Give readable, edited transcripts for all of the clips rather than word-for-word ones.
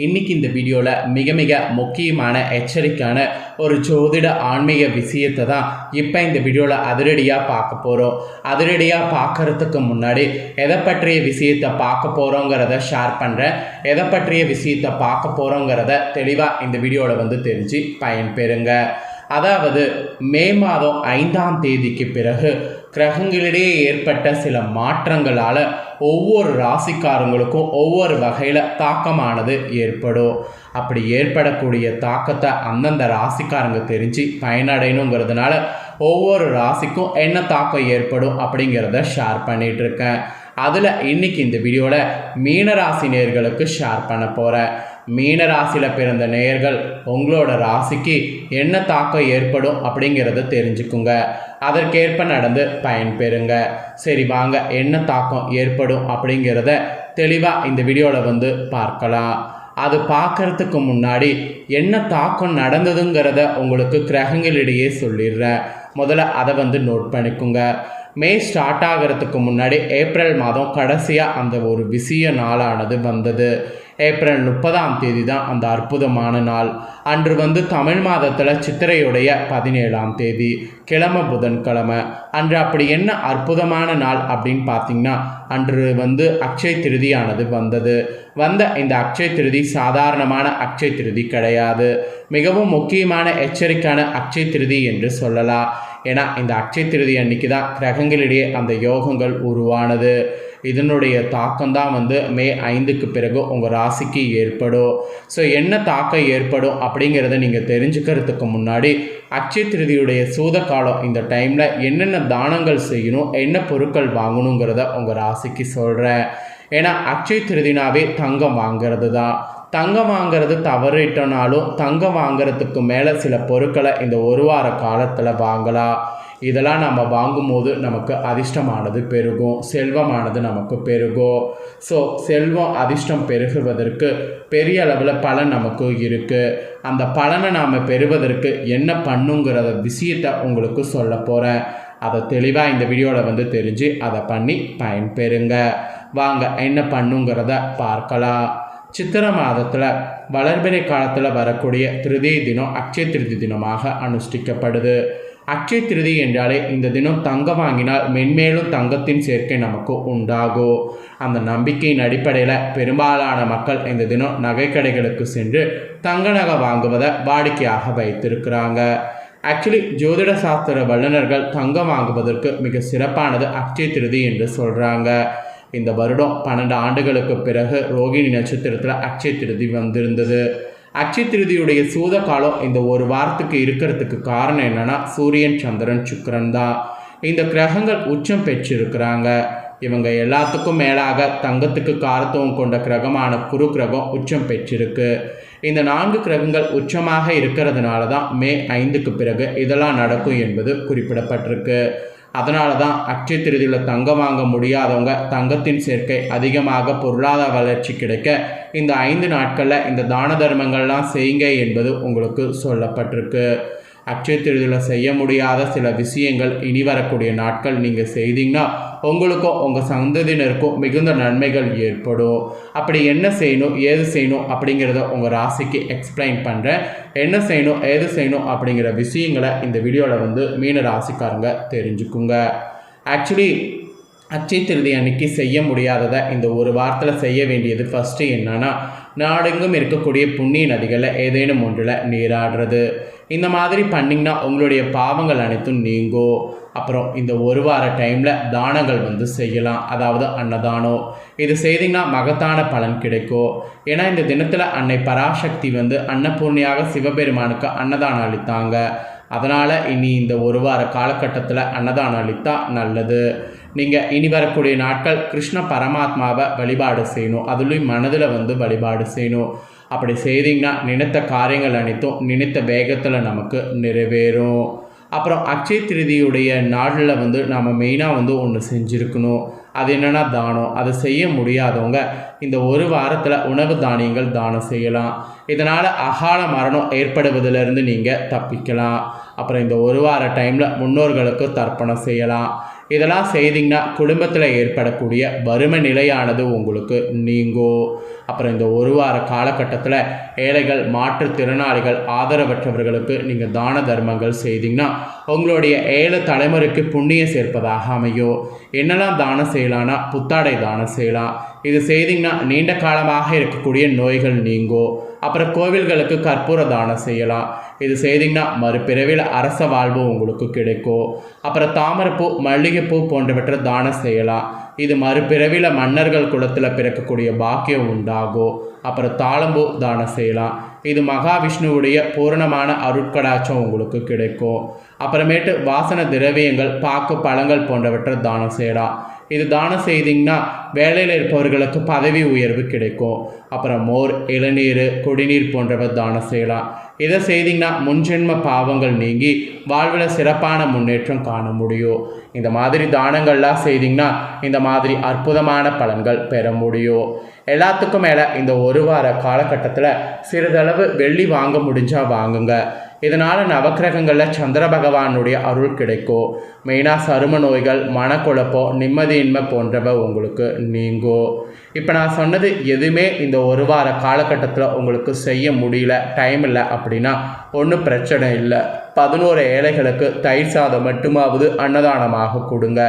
இன்னைக்கு இந்த வீடியோவில் மிக மிக முக்கியமான எச்சரிக்கையான ஒரு ஜோதிட ஆன்மீக விஷயத்தை தான் இப்போ இந்த வீடியோவில் அதிரடியாக பார்க்க போகிறோம். அதிரடியாக பார்க்கறதுக்கு முன்னாடி எதை பற்றிய விஷயத்தை பார்க்க போகிறோங்கிறத ஷேர் பண்ணுறேன். எதை பற்றிய விஷயத்தை பார்க்க போகிறோங்கிறத தெளிவாக இந்த வீடியோவில் தெரிஞ்சு பயன்பெறுங்க. அதாவது மே மாதம் 5ஆம் தேதிக்கு பிறகு கிரகங்களிடையே ஏற்பட்ட சில மாற்றங்களால் ஒவ்வொரு ராசிக்காரங்களுக்கும் ஒவ்வொரு வகையில் தாக்கமானது ஏற்படும். அப்படி ஏற்படக்கூடிய தாக்கத்தை அந்தந்த ராசிக்காரங்க தெரிஞ்சு பயனடையணுங்கிறதுனால ஒவ்வொரு ராசிக்கும் என்ன தாக்கம் ஏற்படும் அப்படிங்கிறத ஷேர் பண்ணிகிட்ருக்கேன். அதில் இன்றைக்கி இந்த வீடியோவில் மீனராசி நேயர்களுக்கு ஷேர் பண்ண போகிறேன். மீனராசியில் பிறந்த நேயர்கள் உங்களோட ராசிக்கு என்ன தாக்கம் ஏற்படும் அப்படிங்கிறத தெரிஞ்சுக்குங்க. அதற்கேற்ப நடந்து பயன்பெறுங்க. சரி வாங்க, என்ன தாக்கம் ஏற்படும் அப்படிங்கிறத தெளிவாக இந்த வீடியோவில் பார்க்கலாம். அது பார்க்கறதுக்கு முன்னாடி என்ன தாக்கம் நடந்ததுங்கிறத உங்களுக்கு கிரகங்களிடையே சொல்லிடுறேன். முதல்ல அதை நோட் பண்ணிக்கோங்க. மே ஸ்டார்ட் ஆகிறதுக்கு முன்னாடி ஏப்ரல் மாதம் கடைசியாக அந்த ஒரு விஷய நாளானது வந்தது. ஏப்ரல் 30ஆம் தேதி தான் அந்த அற்புதமான நாள். அன்று தமிழ் மாதத்தில் சித்திரையுடைய 17ஆம் தேதி கிழமை புதன்கிழமை. அன்று அப்படி என்ன அற்புதமான நாள் அப்படின்னு பார்த்தீங்கன்னா, அன்று அக்ஷய திருதியானது வந்தது. இந்த அக்ஷய திருதி சாதாரணமான அக்ஷய திருதி கிடையாது. மிகவும் முக்கியமான எச்சரிக்கையான அக்ஷய திருதி என்று சொல்லலாம். ஏன்னா இந்த அக்ஷய திருதி அன்னைக்கு தான் கிரகங்களிடையே அந்த யோகங்கள் உருவானது. இதனுடைய தாக்கம்தான் மே 5க்கு பிறகு உங்கள் ராசிக்கு ஏற்படும். ஸோ என்ன தாக்கம் ஏற்படும் அப்படிங்கிறத நீங்கள் தெரிஞ்சுக்கிறதுக்கு முன்னாடி அக்ஷய திருதியுடைய சூத காலம் இந்த டைமில் என்னென்ன தானங்கள் செய்யணும், என்ன பொருட்கள் வாங்கணுங்கிறத உங்கள் ராசிக்கு சொல்கிறேன். ஏன்னா அக்ஷய திருதினாவே தங்கம் வாங்கிறது தான். தங்கம் வாங்கிறது தவறிட்டனாலும் தங்கம் வாங்கிறதுக்கு மேலே சில பொருட்களை இந்த ஒரு வார காலத்தில் வாங்கலாம். இதெல்லாம் நம்ம வாங்கும்போது நமக்கு அதிர்ஷ்டமானது பெருகும், செல்வமானது நமக்கு பெருகும். ஸோ செல்வம் அதிர்ஷ்டம் பெருகுவதற்கு பெரிய அளவில் பலன் நமக்கு இருக்குது. அந்த பலனை நாம் பெறுவதற்கு என்ன பண்ணுங்கிறத விஷயத்தை உங்களுக்கு சொல்ல போகிறேன். அதை தெளிவாக இந்த வீடியோவில் தெரிஞ்சு அதை பண்ணி பயன்பெறுங்க. வாங்க என்ன பண்ணுங்கிறத பார்க்கலாம். சித்திரை மாதத்தில் வளர்பிறை காலத்தில் வரக்கூடிய திருதி தினம் அக்ஷய திருதி தினமாக அனுஷ்டிக்கப்படுது. அக்ஷய திருதி என்றாலே இந்த தினம் தங்கம் வாங்கினால் மென்மேலும் தங்கத்தின் சேர்க்கை நமக்கு உண்டாகும். அந்த நம்பிக்கையின் அடிப்படையில் பெரும்பாலான மக்கள் இந்த தினம் நகைக்கடைகளுக்கு சென்று தங்க நகை வாங்குவதை வாடிக்கையாக வைத்திருக்கிறாங்க. ஆக்சுவலி ஜோதிட சாஸ்திர வல்லுநர்கள் தங்கம் வாங்குவதற்கு மிக சிறப்பானது அக்ஷய திருதி என்று சொல்கிறாங்க. இந்த வருடம் 12 ஆண்டுகளுக்கு பிறகு ரோகிணி நட்சத்திரத்தில் அக்ஷய திருதி வந்திருந்தது. அக்ஷய திருதியுடைய சூத காலம் இந்த ஒரு வாரத்துக்கு இருக்கிறதுக்கு காரணம் என்னென்னா, சூரியன் சந்திரன் சுக்கிரன் தான். இந்த கிரகங்கள் உச்சம் பெற்றிருக்கிறாங்க. இவங்க எல்லாத்துக்கும் மேலாக தங்கத்துக்கு காரத்துவம் கொண்ட கிரகமான குரு கிரகம் உச்சம் பெற்றிருக்கு. இந்த 4 கிரகங்கள் உச்சமாக இருக்கிறதுனால தான் மே 5க்கு பிறகு இதெல்லாம் நடக்கும் என்பது குறிப்பிடப்பட்டிருக்கு. அதனால தான் அக்ஷய திருதியில் தங்கம் வாங்க முடியாதவங்க தங்கத்தின் சேர்க்கை அதிகமாக பொருளாதார வளர்ச்சி கிடைக்க இந்த 5 நாட்களில் இந்த தான தர்மங்கள்லாம் செய்யுங்க என்பது உங்களுக்கு சொல்லப்பட்டிருக்கு. அக்ஷய திருதியில் செய்ய முடியாத சில விஷயங்கள் இனி வரக்கூடிய நாட்கள் நீங்கள் செய்தீங்கன்னா உங்களுக்கும் உங்கள் சந்ததியினருக்கும் மிகுந்த நன்மைகள் ஏற்படும். அப்படி என்ன செய்யணும், ஏது செய்யணும் அப்படிங்கிறத உங்கள் ராசிக்கு எக்ஸ்பிளைன் பண்ணுறேன். என்ன செய்யணும், ஏது செய்யணும் அப்படிங்கிற விஷயங்களை இந்த வீடியோவில் மீன ராசிக்காரங்க தெரிஞ்சுக்குங்க. ஆக்சுவலி அக்ஷய திருதி அன்னைக்கு செய்ய முடியாததை இந்த ஒரு வாரத்தில் செய்ய வேண்டியது ஃபஸ்ட்டு என்னன்னா, நாடெங்கும் இருக்கக்கூடிய புண்ணிய நதிகளில் ஏதேனும் ஒன்றில் நீராடுறது. இந்த மாதிரி பண்ணிங்கன்னா உங்களுடைய பாவங்கள் அனைத்தும் நீங்கும். அப்புறம் இந்த ஒரு வார டைமில் தானங்கள் செய்யலாம். அதாவது அன்னதானம். இது செய்திங்கன்னா மகத்தான பலன் கிடைக்கும். ஏன்னா இந்த தினத்தில் அன்னை பராசக்தி அன்னபூர்ணியாக சிவபெருமானுக்கு அன்னதானம் அளித்தாங்க. அதனால் இனி இந்த ஒரு வார காலகட்டத்தில் அன்னதானம் அளித்தா நல்லது. நீங்கள் இனி வரக்கூடிய நாட்கள் கிருஷ்ண பரமாத்மாவை வழிபாடு செய்யணும். அதுலேயும் மனதில் வழிபாடு செய்யணும். அப்படி செய்திங்கன்னா நினைத்த காரியங்கள் அனைத்தும் நினைத்த வேகத்தில் நமக்கு நிறைவேறும். அப்புறம் அக்ஷய திருதியுடைய நாளில் நாம் மெயினாக ஒன்று செஞ்சுருக்கணும். அது என்னென்னா தானம். அதை செய்ய முடியாதவங்க இந்த ஒரு வாரத்தில் உணவு தானியங்கள் தானம் செய்யலாம். இதனால் அகால மரணம் ஏற்படுவதிலிருந்து நீங்கள் தப்பிக்கலாம். அப்புறம் இந்த ஒரு வார டைமில் முன்னோர்களுக்கு தர்ப்பணம் செய்யலாம். இதெல்லாம் செய்திங்கன்னா குடும்பத்தில் ஏற்படக்கூடிய வறுமை நிலையானது உங்களுக்கு நீங்கும். அப்புறம் இந்த ஒரு வார காலகட்டத்தில் ஏழைகள், மாற்றுத்திறனாளிகள், ஆதரவற்றவர்களுக்கு நீங்கள் தான தர்மங்கள் செய்தீங்கன்னா உங்களுடைய 7 தலைமுறைக்கு புண்ணியம் சேர்ப்பதாக அமையும். என்னெல்லாம் தானம் செய்யலாம்னா புத்தாடை தானம் செய்யலாம். இது செய்தீங்கன்னா நீண்ட காலமாக இருக்கக்கூடிய நோய்கள் நீங்கும். அப்புறம் கோவில்களுக்கு கற்பூர தானம் செய்யலாம். இது செய்தீங்கன்னா மறுபிறவியில் அரச வாழ்வு உங்களுக்கு கிடைக்கும். அப்புறம் தாமரைப்பூ, மல்லிகைப்பூ போன்றவற்றை தானம் செய்யலாம். இது மறுபிறவியில் மன்னர்கள் குலத்தில் பிறக்கக்கூடிய பாக்கியம் உண்டாகும். அப்புறம் தாளம்பூ தானம் செய்யலாம். இது மகாவிஷ்ணுவுடைய பூரணமான அருட்கடாட்சம் உங்களுக்கு கிடைக்கும். அப்புறமேட்டு வாசன திரவியங்கள், பாக்கு, பழங்கள் போன்றவற்றை தானம் செய்யலாம். இது தானம் செய்தீங்கன்னா வேலையில் இருப்பவர்களுக்கு பதவி உயர்வு கிடைக்கும். அப்புறம் மோர், இளநீர், குடிநீர் போன்றவை தானம் செய்யலாம். இதை செய்தீங்கன்னா முன்ஜென்ம பாவங்கள் நீங்கி வாழ்வில் சிறப்பான முன்னேற்றம் காண முடியும். இந்த மாதிரி தானங்கள்லாம் செய்தீங்கன்னா இந்த மாதிரி அற்புதமான பலன்கள் பெற முடியும். எல்லாத்துக்கும் மேலே இந்த ஒரு வார காலகட்டத்தில் சிறிதளவு வெள்ளி வாங்க முடிஞ்சால் வாங்குங்க. இதனால் நவக்கிரகங்களில் சந்திர பகவானுடைய அருள் கிடைக்கும். மெயினாக சரும நோய்கள், மனக்குழப்பம், நிம்மதியின்மை போன்றவை உங்களுக்கு நீங்கும். இப்போ நான் சொன்னது எதுவுமே இந்த ஒரு வார காலகட்டத்தில் உங்களுக்கு செய்ய முடியல, டைம் இல்லை அப்படின்னா ஒன்றும் பிரச்சனை இல்லை. 11 ஏழைகளுக்கு தயிர் சாதம் மட்டுமாவது அன்னதானமாக கொடுங்க.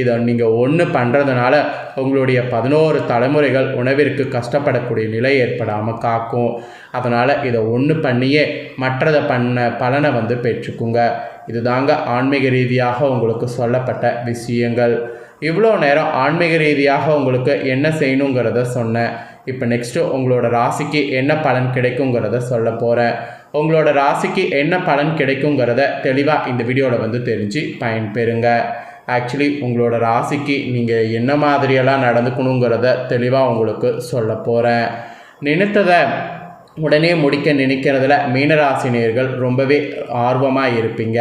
இதை நீங்கள் ஒன்று பண்ணுறதுனால உங்களுடைய 11 தலைமுறைகள் உணவிற்கு கஷ்டப்படக்கூடிய நிலை ஏற்படாமல் காக்கும். அதனால் இதை ஒன்று பண்ணியே மற்றதை பண்ண பலனை பெற்றுக்குங்க. இது தாங்க ஆன்மீக ரீதியாக உங்களுக்கு சொல்லப்பட்ட விஷயங்கள். இவ்வளோ நேரம் ஆன்மீக ரீதியாக உங்களுக்கு என்ன செய்யணுங்கிறத சொன்னேன். இப்போ நெக்ஸ்ட்டு உங்களோட ராசிக்கு என்ன பலன் கிடைக்குங்கிறத சொல்ல போகிறேன். உங்களோட ராசிக்கு என்ன பலன் கிடைக்குங்கிறத தெளிவாக இந்த வீடியோவில் தெரிஞ்சு பயன்பெறுங்க. ஆக்சுவலி உங்களோட ராசிக்கு நீங்கள் என்ன மாதிரியெல்லாம் நடந்துக்கணுங்கிறத தெளிவாக உங்களுக்கு சொல்ல போகிறேன். நினைத்ததை உடனே முடிக்க நினைக்கிறதுல மீனராசினியர்கள் ரொம்பவே ஆர்வமாக இருப்பீங்க.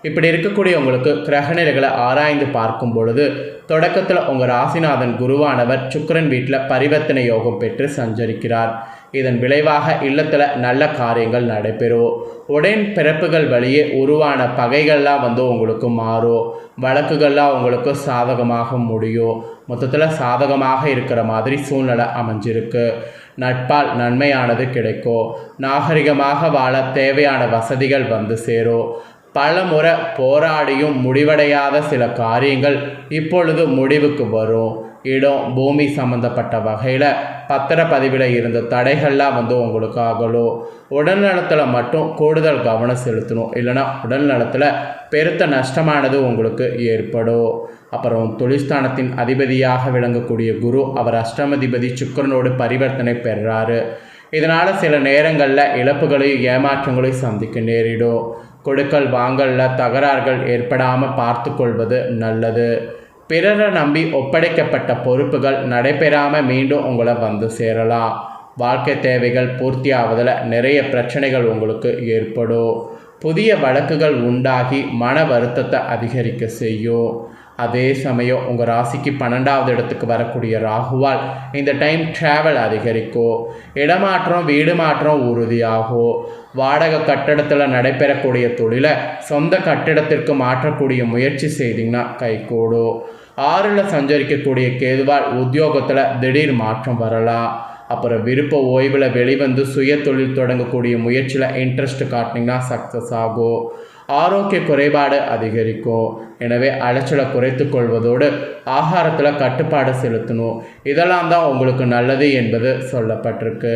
இப்படி இருக்கக்கூடிய உங்களுக்கு கிரகநிலைகளை ஆராய்ந்து பார்க்கும் பொழுது தொடக்கத்தில் உங்கள் ராசிநாதன் குருவானவர் சுக்கிரன் வீட்டில் பரிவர்த்தனை யோகம் பெற்று சஞ்சரிக்கிறார். இதன் விளைவாக இல்லத்தில் நல்ல காரியங்கள் நடைபெறும். உடன் பிறப்புகள் வழியே உருவான பகைகள்லாம் உங்களுக்கு மாறும். வழக்குகள்லாம் உங்களுக்கு சாதகமாக முடியும். மொத்தத்தில் சாதகமாக இருக்கிற மாதிரி சூழ்நிலை அமைஞ்சிருக்கு. நட்பால் நன்மையானது கிடைக்கும். நாகரிகமாக வாழ தேவையான வசதிகள் சேரும். பல முறை போராடியும் முடிவடையாத சில காரியங்கள் இப்பொழுது முடிவுக்கு வரும். இடம், பூமி சம்பந்தப்பட்ட வகையில் பத்திரப்பதிவில் இருந்த தடைகள்லாம் உங்களுக்கு ஆகலும். உடல்நலத்தில் மட்டும் கூடுதல் கவனம் செலுத்தணும். இல்லைனா உடல்நலத்தில் பெருத்த நஷ்டமானது உங்களுக்கு ஏற்படும். அப்புறம் தொழில்ஸ்தானத்தின் அதிபதியாக விளங்கக்கூடிய குரு அவர் அஷ்டமதிபதி சுக்கிரனோடு பரிவர்த்தனை பெறுறாரு. இதனால் சில நேரங்களில் இழப்புகளையும் ஏமாற்றங்களையும் சந்திக்க நேரிடும். கொடுக்கல் வாங்கலில் தகராறுகள் ஏற்படாமல் பார்த்து கொள்வது நல்லது. பிறரை நம்பி ஒப்படைக்கப்பட்ட பொறுப்புகள் நடைபெறாமல் மீண்டும் உங்களை சேரலாம். வாழ்க்கை தேவைகள் பூர்த்தியாவதில் நிறைய பிரச்சனைகள் உங்களுக்கு ஏற்படும். புதிய வழக்குகள் உண்டாகி மன வருத்தத்தை அதிகரிக்க செய்யும். அதே சமயம் உங்கள் ராசிக்கு 12வது இடத்துக்கு வரக்கூடிய ராகுவால் இந்த டைம் ட்ராவல் அதிகரிக்கும். இடமாற்றம், வீடு மாற்றம் உறுதியாகும். வாடகை கட்டிடத்தில் நடைபெறக்கூடிய தொழிலை சொந்த கட்டிடத்திற்கு மாற்றக்கூடிய முயற்சி செய்தீங்கன்னா கைகூடும். 6ல் சஞ்சரிக்கக்கூடிய கேதுவால் உத்தியோகத்தில் திடீர் மாற்றம் வரலாம். அப்புறம் விருப்ப ஓய்வில் வெளிவந்து சுய தொழில் தொடங்கக்கூடிய முயற்சியில் இன்ட்ரெஸ்ட் காட்டினீங்கன்னா சக்ஸஸ் ஆகும். ஆரோக்கிய குறைபாடு அதிகரிக்கும். எனவே அலைச்சலை குறைத்து கொள்வதோடு ஆகாரத்தில் கட்டுப்பாடு செலுத்தணும். இதெல்லாம் தான் உங்களுக்கு நல்லது என்பது சொல்லப்பட்டிருக்கு.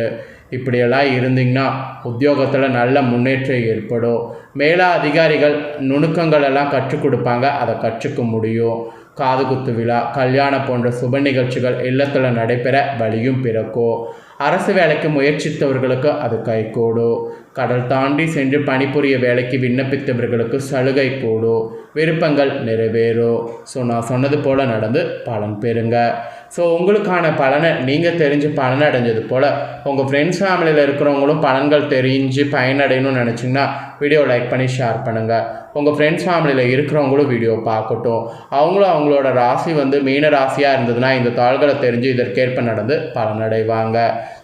இப்படியெல்லாம் இருந்தீங்கன்னா உத்தியோகத்தில் நல்ல முன்னேற்றம் ஏற்படும். மேலா அதிகாரிகள் நுணுக்கங்கள் எல்லாம் கற்றுக் கொடுப்பாங்க, அதை கற்றுக்க முடியும். காதுகுத்து விழா, கல்யாணம் போன்ற சுப நிகழ்ச்சிகள் இல்லத்தில் நடைபெற வழியும் பிறக்கும். அரசு வேலைக்கு முயற்சித்தவர்களுக்கு அது கைகூடும். கடல் தாண்டி சென்று பணிபுரிய வேலைக்கு விண்ணப்பித்தவர்களுக்கு சலுகை கூடும். விருப்பங்கள் நிறைவேறும். ஸோ நான் சொன்னது போல் நடந்து பலன் பெறுங்க. ஸோ உங்களுக்கான பலனை நீங்கள் தெரிஞ்சு பலனடைஞ்சது போல் உங்கள் ஃப்ரெண்ட்ஸ் ஃபேமிலியில் இருக்கிறவங்களும் பலன்கள் தெரிஞ்சு பயனடையணும்னு நினச்சிங்கன்னா வீடியோ லைக் பண்ணி ஷேர் பண்ணுங்கள். உங்கள் ஃப்ரெண்ட்ஸ் ஃபேமிலியில் இருக்கிறவங்களும் வீடியோ பார்க்கட்டும். அவங்களும் அவங்களோட ராசி மீன ராசியாக இருந்ததுன்னா இந்த தாள்களை தெரிஞ்சு இதற்கேற்ப நடந்து பலனடைவாங்க.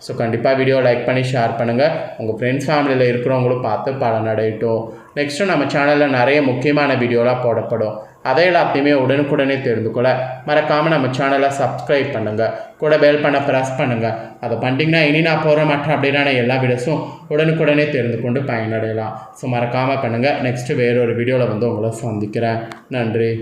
ஸோ கண்டிப்பாக வீடியோ லைக் பண்ணி ஷேர் பண்ணுங்கள். உங்கள் ஃப்ரெண்ட்ஸ் ஃபேமிலியில் இருக்கிறவங்களும் பார்த்து பலனடையட்டும். நெக்ஸ்ட்டு நம்ம சேனலில் நிறைய முக்கியமான வீடியோலாம் போடப்படும். அதை எல்லாத்தையுமே உடனுக்குடனே தெரிந்து கொள்ள மறக்காமல் நம்ம சேனலை சப்ஸ்கிரைப் பண்ணுங்கள், கூட பெல் பண்ண ப்ரெஸ் பண்ணுங்கள். அதை பண்ணிட்டீங்கன்னா இனி நான் போகிற மற்ற அப்படின்னா எல்லா வீடியோஸும் உடனுக்குடனே தெரிந்து கொண்டு பயனடையலாம். ஸோ மறக்காமல் பண்ணுங்கள். நெக்ஸ்ட்டு வேறொரு வீடியோவில் உங்களை சந்திக்கிறேன். நன்றி.